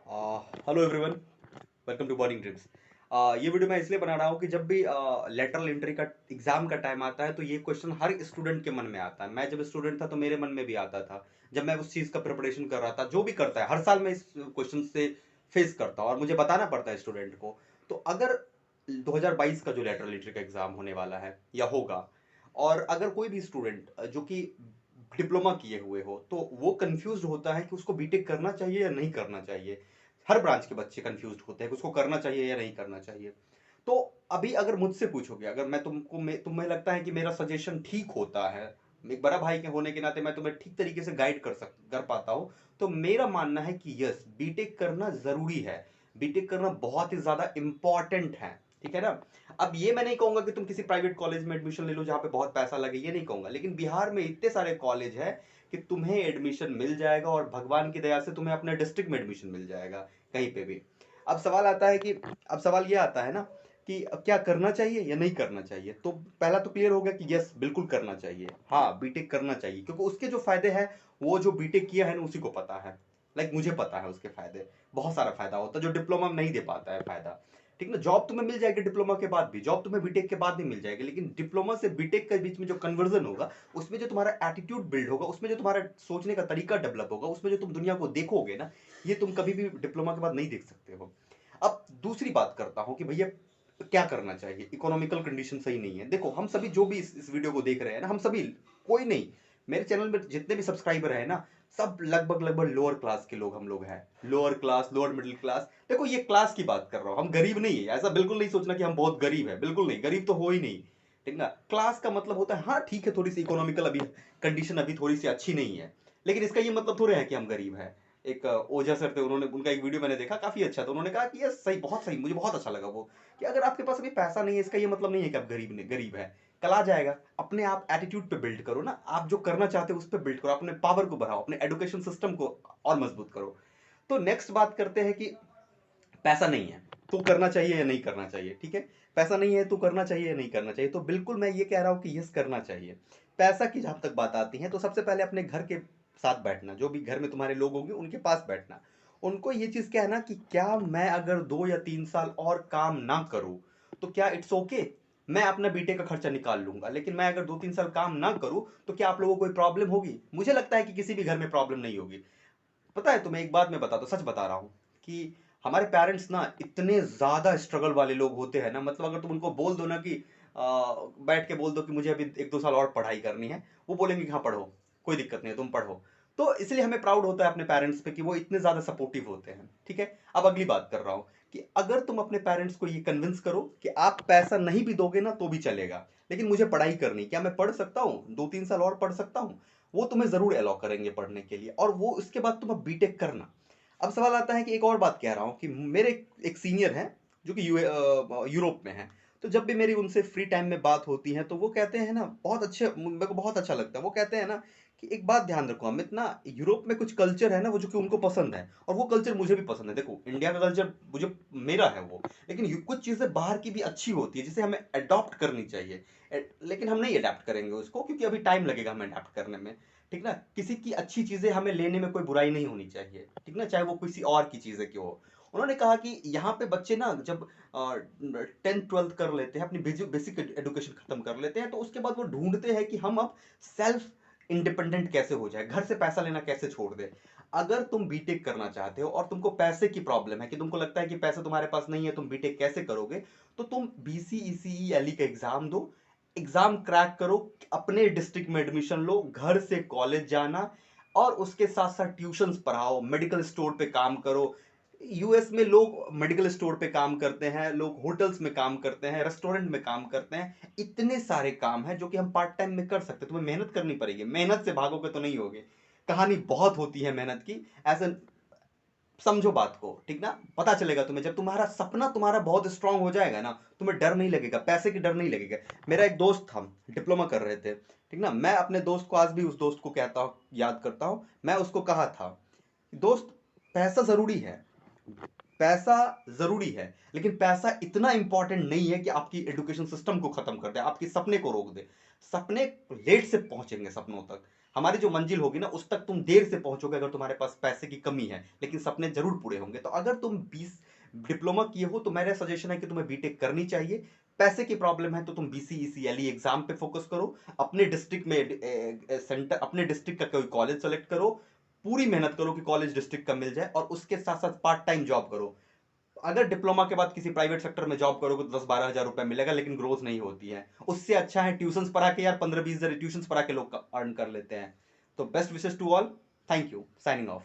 Hello everyone, welcome to boarding dreams. ये video मैं इसलिए बना रहा हूँ कि जब भी लेटरल एंट्री का एग्जाम का टाइम आता है तो ये क्वेश्चन हर स्टूडेंट के मन में आता है। मैं जब स्टूडेंट था तो मेरे मन में भी आता था। जब मैं उस चीज़ का प्रिपरेशन कर रहा था, जो भी करता है हर साल मैं इस क्वेश्चन से फेस करता हूँ और मुझे बताना पड़ता है स्टूडेंट को। तो अगर 2022 का जो लेटरल एंट्री का एग्जाम होने वाला है या होगा, और अगर कोई भी स्टूडेंट जो कि डिप्लोमा किए हुए हो, तो वो कंफ्यूज होता है कि उसको बीटेक करना चाहिए या नहीं करना चाहिए। हर ब्रांच के बच्चे कंफ्यूज होते हैं कि उसको करना चाहिए या नहीं करना चाहिए। तो अभी अगर मुझसे पूछोगे, अगर मैं तुमको तुम्हें लगता है कि मेरा सजेशन ठीक होता है, एक बड़ा भाई के होने के नाते मैं तुम्हें ठीक तरीके से गाइड कर पाता हूँ, तो मेरा मानना है कि यस, बीटेक करना जरूरी है। बीटेक करना बहुत ही ज्यादा इंपॉर्टेंट है, ठीक है ना। अब ये मैं नहीं कहूंगा कि तुम किसी प्राइवेट कॉलेज में एडमिशन ले लो जहाँ पे बहुत पैसा लगे, ये नहीं कहूंगा, लेकिन बिहार में इतने सारे कॉलेज है कि तुम्हें एडमिशन मिल जाएगा, और भगवान की दया से तुम्हें अपने डिस्ट्रिक्ट में एडमिशन मिल जाएगा, कहीं पे भी। अब सवाल आता है कि अब सवाल ये आता है ना कि क्या करना चाहिए या नहीं करना चाहिए। तो पहला तो क्लियर हो गया कि यस, बिल्कुल करना चाहिए। हाँ, बीटेक करना चाहिए, क्योंकि उसके जो फायदे हैं वो जो बीटेक किया है ना उसी को पता है। मुझे पता है उसके फायदे। बहुत सारा फायदा होता है जो डिप्लोमा में नहीं दे पाता है फायदा। ठीक ना, जॉब तुम्हें मिल जाएगी डिप्लोमा के बाद भी, जॉब तुम्हें बीटेक के बाद भी मिल जाएगी, लेकिन डिप्लोमा से बीटेक के बीच में जो कन्वर्जन होगा, उसमें जो तुम्हारा एटीट्यूड बिल्ड होगा, उसमें जो तुम्हारा सोचने का तरीका डेवलप होगा, उसमें जो तुम दुनिया को देखोगे ना, ये तुम कभी भी डिप्लोमा के बाद नहीं देख सकते हो। अब दूसरी बात करता हूं कि भैया क्या करना चाहिए। इकोनॉमिकल कंडीशन सही नहीं है। देखो, हम सभी जो भी इस वीडियो को देख रहे हैं ना, हम सभी, कोई नहीं, मेरे चैनल में जितने भी सब्सक्राइबर है ना, सब लगभग लगभग लोअर क्लास के लोग हम लोग हैं। Lower class, lower middle class. देखो, ये क्लास की बात कर रहा हूं, हम गरीब नहीं है, ऐसा बिल्कुल नहीं सोचना कि हम बहुत गरीब है, बिल्कुल नहीं, गरीब तो हो ही नहीं। ठीक ना, क्लास का मतलब होता है, हाँ ठीक है, थोड़ी सी इकोनॉमिकल अभी कंडीशन अभी थोड़ी सी अच्छी नहीं है, लेकिन इसका ये मतलब थोड़े है कि हम गरीब है। एक ओझा सर थे, उन्होंने, उनका एक वीडियो मैंने देखा, काफी अच्छा था। उन्होंने कहा कि ये सही, बहुत सही, मुझे बहुत अच्छा लगा वो, कि अगर आपके पास अभी पैसा नहीं है, इसका ये मतलब नहीं है कि आप गरीब है। कल आ जाएगा। अपने आप एटीट्यूड पे बिल्ड करो ना, आप जो करना चाहते हो उस पर बिल्ड करो, अपने पावर को बढ़ाओ, अपने एजुकेशन सिस्टम को और मजबूत करो। तो नेक्स्ट बात करते हैं कि पैसा नहीं है तो करना चाहिए या नहीं करना चाहिए। ठीक है, पैसा नहीं है तो करना चाहिए या नहीं करना चाहिए। तो बिल्कुल मैं ये कह रहा हूं कि यस, करना चाहिए। पैसा की जहां तक बात आती है, तो सबसे पहले अपने घर के साथ बैठना, जो भी घर में तुम्हारे लोग होंगे उनके पास बैठना, उनको ये चीज कहना कि क्या मैं अगर 2 या 3 साल और काम ना करूं तो क्या इट्स ओके, मैं अपना बीटेक का खर्चा निकाल लूंगा, लेकिन मैं अगर 2 3 साल काम ना करूं तो क्या आप लोगों को कोई प्रॉब्लम होगी? मुझे लगता है कि किसी भी घर में प्रॉब्लम नहीं होगी। पता है तुम्हें, एक बात मैं बता दो, सच बता रहा हूँ, कि हमारे पेरेंट्स ना इतने ज्यादा स्ट्रगल वाले लोग होते हैं ना, मतलब अगर तुम उनको बोल दो ना कि बैठ के बोल दो कि मुझे अभी 1 2 साल और पढ़ाई करनी है, वो बोलेंगे कि हाँ पढ़ो, कोई दिक्कत नहीं है, तुम पढ़ो। तो इसलिए हमें प्राउड होता है अपने पेरेंट्स पे कि वो इतने ज्यादा सपोर्टिव होते हैं। ठीक है, अब अगली बात कर रहा हूँ कि अगर तुम अपने पेरेंट्स को ये कन्विंस करो कि आप पैसा नहीं भी दोगे ना तो भी चलेगा, लेकिन मुझे पढ़ाई करनी, क्या मैं पढ़ सकता हूँ, 2 3 साल और पढ़ सकता हूँ, वो तुम्हें जरूर अलाउ करेंगे पढ़ने के लिए, और वो उसके बाद तुम अब बीटेक करना। अब सवाल आता है कि एक और बात कह रहा हूँ कि मेरे एक सीनियर हैं जो कि यूरोप में है। तो जब भी मेरी उनसे फ्री टाइम में बात होती है तो वो कहते हैं ना, बहुत अच्छे, मेरे को बहुत अच्छा लगता है, वो कहते हैं ना कि एक बात ध्यान रखो अमित, ना यूरोप में कुछ कल्चर है ना वो जो कि उनको पसंद है, और वो कल्चर मुझे भी पसंद है। देखो, इंडिया का कल्चर मुझे, मेरा है वो, लेकिन कुछ चीजें बाहर की भी अच्छी होती है जिसे हमें अडॉप्ट करनी चाहिए। लेकिन हम नहीं अडेप्ट करेंगे उसको, क्योंकि अभी टाइम लगेगा हमें अडेप्ट करने में। ठीक ना, किसी की अच्छी चीजें हमें लेने में कोई बुराई नहीं होनी चाहिए, ठीक ना, चाहे वो किसी और की चीजें क्यों हो। उन्होंने कहा कि यहाँ पे बच्चे ना जब 10th 12th कर लेते हैं, अपनी बेसिक एजुकेशन खत्म कर लेते हैं, तो उसके बाद वो ढूंढते हैं कि हम अब सेल्फ इंडिपेंडेंट कैसे हो जाए, घर से पैसा लेना कैसे छोड़ दे। अगर तुम बीटेक करना चाहते हो और तुमको पैसे की प्रॉब्लम है, कि तुमको लगता है कि पैसे तुम्हारे पास नहीं है, तुम बीटेक कैसे करोगे, तो तुम बीसीईसीई एलई का एग्जाम दो, एग्जाम क्रैक करो, अपने डिस्ट्रिक्ट में एडमिशन लो, घर से कॉलेज जाना, और उसके साथ साथ ट्यूशंस पढ़ाओ, मेडिकल स्टोर पे काम करो। यूएस में लोग मेडिकल स्टोर पे काम करते हैं, लोग होटल्स में काम करते हैं, रेस्टोरेंट में काम करते हैं, इतने सारे काम हैं जो कि हम पार्ट टाइम में कर सकते हैं। तुम्हें मेहनत करनी पड़ेगी, मेहनत से भागोगे तो नहीं होगे, कहानी बहुत होती है मेहनत की। ऐसे समझो बात को, ठीक ना, पता चलेगा तुम्हें जब तुम्हारा सपना तुम्हारा बहुत स्ट्रांग हो जाएगा ना, तुम्हें डर नहीं लगेगा, पैसे की डर नहीं लगेगा। मेरा एक दोस्त था, डिप्लोमा कर रहे थे, ठीक ना, मैं अपने दोस्त को आज भी, उस दोस्त को कहता हूँ, याद करता हूँ, मैं उसको कहा था, दोस्त, पैसा जरूरी है, पैसा जरूरी है, लेकिन पैसा इतना इंपॉर्टेंट नहीं है कि आपकी एजुकेशन सिस्टम को खत्म कर दे, आपके सपने को रोक दे। सपने लेट से पहुंचेंगे सपनों तक, हमारी जो मंजिल होगी ना उस तक तुम देर से पहुंचोगे अगर तुम्हारे पास पैसे की कमी है, लेकिन सपने जरूर पूरे होंगे। तो अगर तुम 20 डिप्लोमा किए हो तो मेरा सजेशन है कि तुम्हें बीटेक करनी चाहिए। पैसे की प्रॉब्लम है तो तुम बीसीईसीएलई एग्जाम पे फोकस करो, अपने डिस्ट्रिक्ट में सेंटर, अपने डिस्ट्रिक्ट का कोई कॉलेज सेलेक्ट करो, पूरी मेहनत करो कि कॉलेज डिस्ट्रिक्ट का मिल जाए, और उसके साथ साथ पार्ट टाइम जॉब करो। अगर डिप्लोमा के बाद किसी प्राइवेट सेक्टर में जॉब करोगे तो 10-12 हज़ार रुपए मिलेगा, लेकिन ग्रोथ नहीं होती है। उससे अच्छा है ट्यूशंस पढ़ा के, यार 15-20 हज़ार ट्यूशंस पढ़ा के लोग अर्न कर लेते हैं। तो best wishes to all, thank you, signing of.